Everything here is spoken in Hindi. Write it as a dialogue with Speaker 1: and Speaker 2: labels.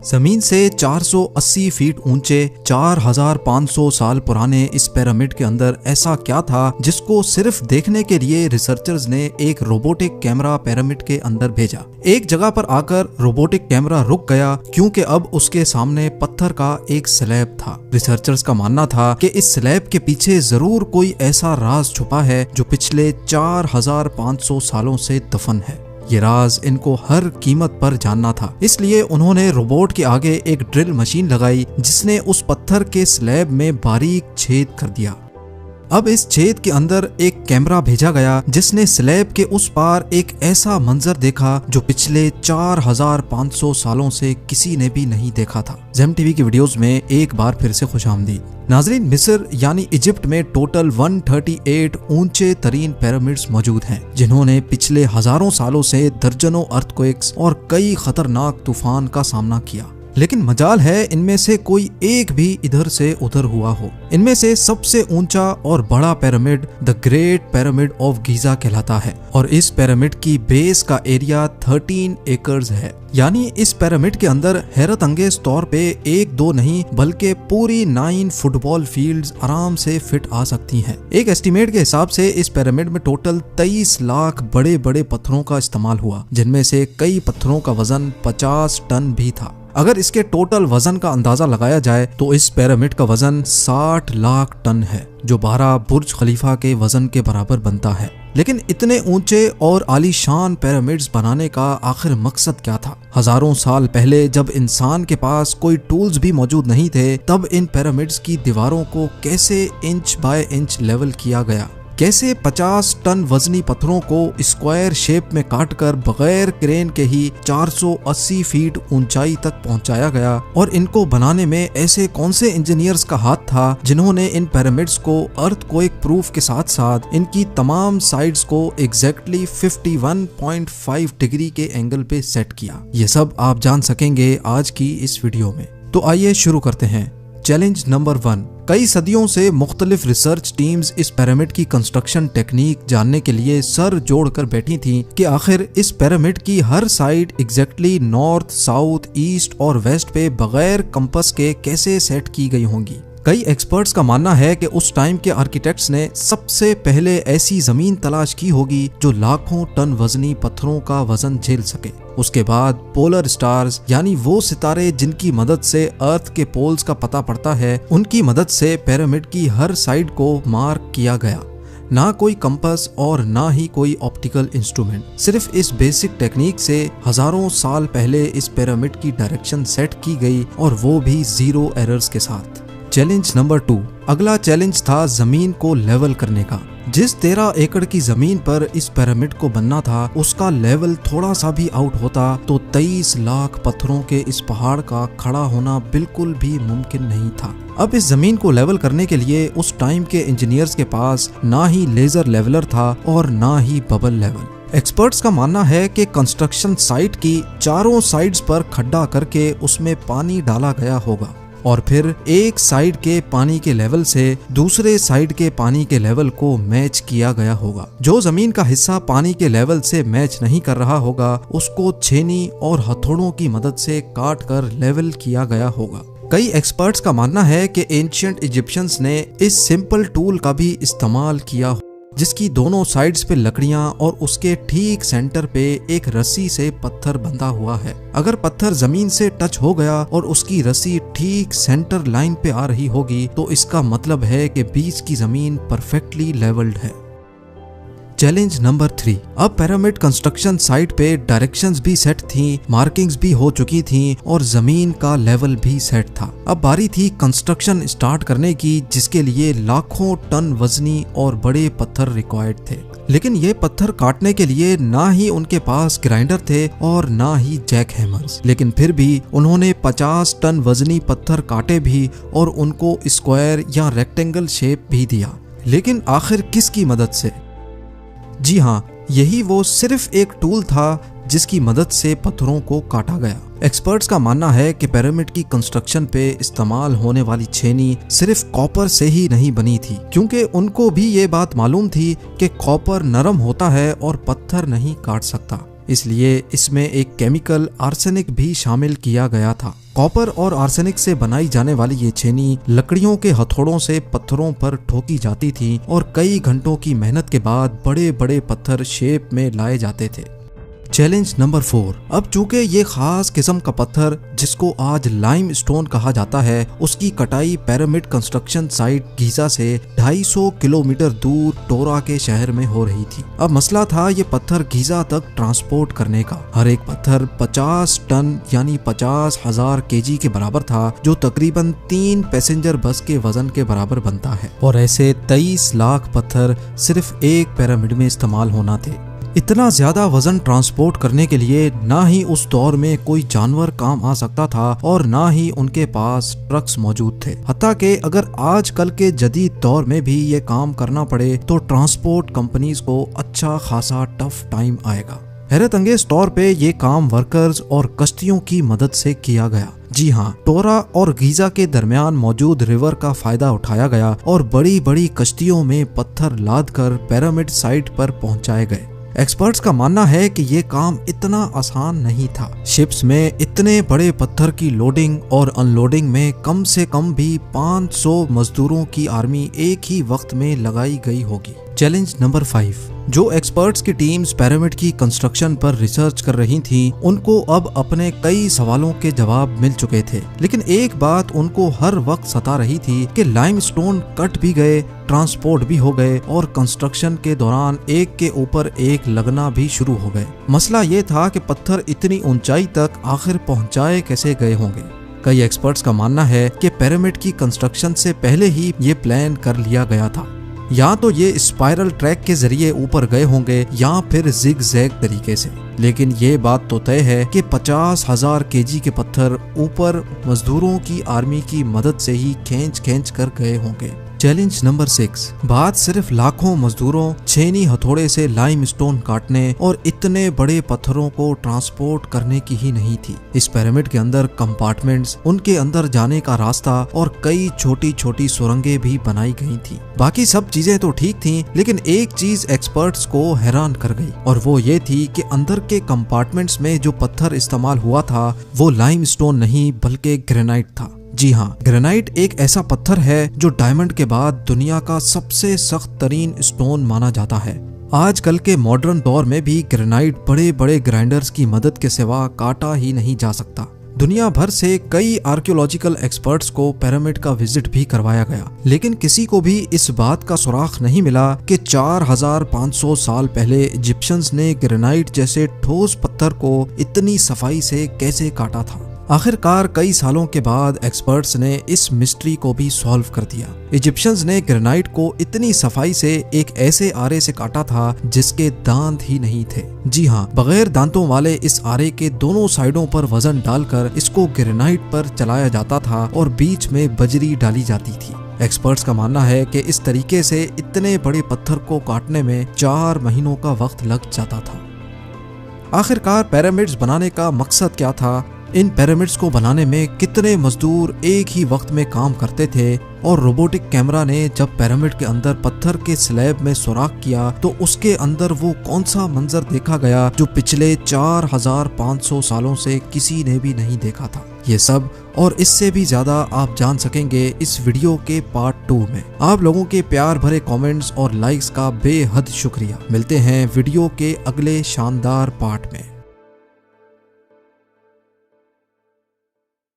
Speaker 1: जमीन से 480 फीट ऊंचे 4500 साल पुराने इस पिरामिड के अंदर ऐसा क्या था जिसको सिर्फ देखने के लिए रिसर्चर्स ने एक रोबोटिक कैमरा पिरामिड के अंदर भेजा। एक जगह पर आकर रोबोटिक कैमरा रुक गया क्योंकि अब उसके सामने पत्थर का एक स्लैब था। रिसर्चर्स का मानना था कि इस स्लैब के पीछे जरूर कोई ऐसा राज छुपा है जो पिछले 4500 सालों से दफन है। ये राज इनको हर कीमत पर जानना था, इसलिए उन्होंने रोबोट के आगे एक ड्रिल मशीन लगाई जिसने उस पत्थर के स्लैब में बारीक छेद कर दिया। अब इस छेद के अंदर एक कैमरा भेजा गया जिसने स्लैब के उस पार एक ऐसा मंजर देखा जो पिछले 4500 सालों से किसी ने भी नहीं देखा था। ज़ेम टीवी की वीडियोस में एक बार फिर से खुशामदीद। नाजरीन, मिस्र यानी इजिप्ट में टोटल 138 ऊंचे तरीन पिरामिड्स मौजूद हैं जिन्होंने पिछले हजारों सालों से दर्जनों अर्थक्वेक्स और कई खतरनाक तूफान का सामना किया, लेकिन मजाल है इनमें से कोई एक भी इधर से उधर हुआ हो। इनमें से सबसे ऊंचा और बड़ा pyramid the great pyramid of Giza कहलाता है और इस पिरामिड की बेस का एरिया 13 एकर्स है। यानी इस पिरामिड के अंदर हैरत अंगेज तौर पे एक दो नहीं बल्कि पूरी 9 फुटबॉल फील्ड्स आराम से फिट आ सकती हैं। एक एस्टीमेट के हिसाब से इस पिरामिड में टोटल 23 लाख बड़े बड़े पत्थरों का इस्तेमाल हुआ, जिनमें से कई पत्थरों का वजन 50 टन भी था। अगर इसके टोटल वजन का अंदाजा लगाया जाए तो इस पिरामिड का वजन 60 लाख टन है, जो 12 बुर्ज खलीफा के वजन के बराबर बनता है। लेकिन इतने ऊंचे और आलीशान पिरामिड्स बनाने का आखिर मकसद क्या था? हजारों साल पहले जब इंसान के पास कोई टूल्स भी मौजूद नहीं थे, तब इन पिरामिड्स की दीवारों को कैसे इंच बाय इंच लेवल किया गया? कैसे 50 टन वजनी पत्थरों को स्क्वायर शेप में काटकर बगैर क्रेन के ही 480 फीट ऊंचाई तक पहुंचाया गया? और इनको बनाने में ऐसे कौन से इंजीनियर्स का हाथ था जिन्होंने इन पिरामिड्स को अर्थक्वेक प्रूफ के साथ साथ इनकी तमाम साइड्स को एग्जैक्टली 51.5 डिग्री के एंगल पे सेट किया? ये सब आप जान सकेंगे आज की इस वीडियो में। तो आइए शुरू करते हैं। Challenge number 1। कई सदियों से मुख्तलिफ रिसर्च टीम्स इस पिरामिड की कंस्ट्रक्शन टेक्निक जानने के लिए सर जोड़कर बैठी थीं कि आखिर इस पिरामिड की हर side exactly north, south, east और वेस्ट पे बगैर कंपास के कैसे सेट की गई होंगी। कई एक्सपर्ट्स का मानना है कि उस टाइम के आर्किटेक्ट्स ने सबसे पहले ऐसी जमीन तलाश की होगी जो लाखों टन वजनी पत्थरों का वजन झेल सके। उसके बाद पोलर स्टार्स यानी वो सितारे जिनकी मदद से अर्थ के पोल्स का पता पड़ता है, उनकी मदद से पिरामिड की हर साइड को मार्क किया गया। ना कोई कंपास और ना ही कोई ऑप्टिकल इंस्ट्रूमेंट, सिर्फ इस बेसिक टेक्निक से हजारों साल पहले इस पिरामिड की डायरेक्शन सेट की गई और वो भी 0 एरर्स के साथ। Challenge number 2। अगला चैलेंज था जमीन को लेवल करने का। जिस 13 एकड़ की जमीन पर इस पिरामिड को बनना था, उसका लेवल थोड़ा सा भी आउट होता तो 23 लाख पत्थरों के इस पहाड़ का खड़ा होना बिल्कुल भी मुमकिन नहीं था। अब इस जमीन को लेवल करने के लिए उस टाइम के इंजीनियर्स के पास ना ही लेजर लेवलर था और ना ही बबल लेवल। एक्सपर्ट्स का मानना है कि कंस्ट्रक्शन साइट की चारों साइड्स पर खड्डा करके उसमें पानी डाला गया होगा और फिर एक साइड के पानी के लेवल से दूसरे साइड के पानी के लेवल को मैच किया गया होगा। जो जमीन का हिस्सा पानी के लेवल से मैच नहीं कर रहा होगा, उसको छेनी और हथौड़ों की मदद से काट कर लेवल किया गया होगा। कई एक्सपर्ट्स का मानना है कि एंशिएंट इजिप्शियंस ने इस सिंपल टूल का भी इस्तेमाल किया, जिसकी दोनों साइड्स पे लकड़ियां और उसके ठीक सेंटर पे एक रस्सी से पत्थर बंधा हुआ है। अगर पत्थर जमीन से टच हो गया और उसकी रस्सी ठीक सेंटर लाइन पे आ रही होगी तो इसका मतलब है कि बीच की जमीन परफेक्टली लेवल्ड है। Challenge number 3। अब पिरामिड कंस्ट्रक्शन साइट पे डायरेक्शंस भी सेट थी, मार्किंग्स भी हो चुकी थी और जमीन का लेवल भी सेट था। अब बारी थी कंस्ट्रक्शन स्टार्ट करने की, जिसके लिए लाखों टन वजनी और बड़े पत्थर रिक्वायर्ड थे। लेकिन ये पत्थर काटने के लिए ना ही उनके पास ग्राइंडर थे और ना ही जैक हैमर्स। लेकिन फिर भी उन्होंने 50 टन वजनी पत्थर काटे भी और उनको स्क्वायर या रेक्टेंगल शेप भी दिया। लेकिन आखिर किसकी मदद से? जी हाँ, यही वो सिर्फ एक टूल था जिसकी मदद से पत्थरों को काटा गया। एक्सपर्ट्स का मानना है कि पिरामिड की कंस्ट्रक्शन पे इस्तेमाल होने वाली छेनी सिर्फ कॉपर से ही नहीं बनी थी, क्योंकि उनको भी ये बात मालूम थी कि कॉपर नरम होता है और पत्थर नहीं काट सकता। इसलिए इसमें एक केमिकल आर्सेनिक भी शामिल किया गया था। कॉपर और आर्सेनिक से बनाई जाने वाली ये छेनी लकड़ियों के हथौड़ों से पत्थरों पर ठोकी जाती थी और कई घंटों की मेहनत के बाद बड़े बड़े पत्थर शेप में लाए जाते थे। Challenge number 4। अब चूंकि ये खास किस्म का पत्थर जिसको आज लाइम स्टोन कहा जाता है, उसकी कटाई पिरामिड कंस्ट्रक्शन साइट गीजा से 250 किलोमीटर दूर टोरा के शहर में हो रही थी। अब मसला था ये पत्थर गीजा तक ट्रांसपोर्ट करने का। हर एक पत्थर 50 टन यानी 50,000 केजी के बराबर था, जो तकरीबन 3 पैसेंजर बस के वजन के बराबर बनता है। और ऐसे 23 लाख पत्थर सिर्फ एक पिरामिड में इस्तेमाल होना थे। इतना ज्यादा वजन ट्रांसपोर्ट करने के लिए ना ही उस दौर में कोई जानवर काम आ सकता था और ना ही उनके पास ट्रक्स मौजूद थे। हत्ता कि अगर आजकल के जदीद दौर में भी ये काम करना पड़े तो ट्रांसपोर्ट कंपनीज को अच्छा खासा टफ टाइम आएगा। हैरत अंगेज तौर पे ये काम वर्कर्स और कश्तियों की मदद से किया गया। जी हाँ, टोरा और गीजा के दरमियान मौजूद रिवर का फायदा उठाया गया और बड़ी बड़ी कश्तियों में पत्थर लाद कर पिरामिड साइट पर पहुंचाए गए। एक्सपर्ट्स का मानना है कि ये काम इतना आसान नहीं था। शिप्स में इतने बड़े पत्थर की लोडिंग और अनलोडिंग में कम से कम भी 500 मजदूरों की आर्मी एक ही वक्त में लगाई गई होगी। Challenge number 5। जो एक्सपर्ट्स की टीम्स पिरामिड की कंस्ट्रक्शन पर रिसर्च कर रही थीं, उनको अब अपने कई सवालों के जवाब मिल चुके थे, लेकिन एक बात उनको हर वक्त सता रही थी कि लाइमस्टोन कट भी गए, ट्रांसपोर्ट भी हो गए और कंस्ट्रक्शन के दौरान एक के ऊपर एक लगना भी शुरू हो गए। मसला ये था कि पत्थर इतनी ऊंचाई तक आखिर पहुंचाए कैसे गए होंगे। कई एक्सपर्ट्स का मानना है कि पिरामिड की कंस्ट्रक्शन से पहले ही ये प्लान कर लिया गया था। या तो ये स्पाइरल ट्रैक के जरिए ऊपर गए होंगे या फिर जिग जैग तरीके से, लेकिन ये बात तो तय है कि 50,000 केजी के पत्थर ऊपर मजदूरों की आर्मी की मदद से ही खींच कर गए होंगे। Challenge number 6। बात सिर्फ लाखों मजदूरों छेनी हथौड़े से लाइमस्टोन काटने और इतने बड़े पत्थरों को ट्रांसपोर्ट करने की ही नहीं थी। इस पिरामिड के अंदर कंपार्टमेंट्स, उनके अंदर जाने का रास्ता और कई छोटी छोटी सुरंगें भी बनाई गई थी। बाकी सब चीजें तो ठीक थी, लेकिन एक चीज एक्सपर्ट्स को हैरान कर गई और वो ये थी कि अंदर के कंपार्टमेंट्स में जो पत्थर इस्तेमाल हुआ था वो लाइमस्टोन नहीं बल्कि ग्रेनाइट था। जी हाँ, ग्रेनाइट एक ऐसा पत्थर है जो डायमंड के बाद दुनिया का सबसे सख्त तरीन स्टोन माना जाता है। आजकल के मॉडर्न दौर में भी ग्रेनाइट बड़े बड़े ग्राइंडर्स की मदद के सिवा काटा ही नहीं जा सकता। दुनिया भर से कई आर्कियोलॉजिकल एक्सपर्ट्स को पिरामिड का विजिट भी करवाया गया, लेकिन किसी को भी इस बात का सुराग नहीं मिला कि 4500 साल पहले इजिप्शियंस ने ग्रेनाइट जैसे ठोस पत्थर को इतनी सफाई से कैसे काटा था। आखिरकार कई सालों के बाद एक्सपर्ट्स ने इस मिस्ट्री को भी सॉल्व कर दिया। इजिप्शियंस ने ग्रेनाइट को इतनी सफाई से एक ऐसे आरे से काटा था जिसके दांत ही नहीं थे। जी हाँ, बगैर दांतों वाले इस आरे के दोनों साइडों पर वजन डालकर इसको ग्रेनाइट पर चलाया जाता था और बीच में बजरी डाली जाती थी। एक्सपर्ट्स का मानना है कि इस तरीके से इतने बड़े पत्थर को काटने में 4 महीनों का वक्त लग जाता था। आखिरकार पिरामिड्स बनाने का मकसद क्या था? इन पिरामिड्स को बनाने में कितने मजदूर एक ही वक्त में काम करते थे? और रोबोटिक कैमरा ने जब पिरामिड के अंदर पत्थर के स्लैब में सुराख किया तो उसके अंदर वो कौन सा मंजर देखा गया जो पिछले 4500 सालों से किसी ने भी नहीं देखा था? ये सब और इससे भी ज्यादा आप जान सकेंगे इस वीडियो के पार्ट 2 में। आप लोगों के प्यार भरे कमेंट्स और लाइक्स का बेहद शुक्रिया। मिलते हैं वीडियो के अगले शानदार पार्ट में।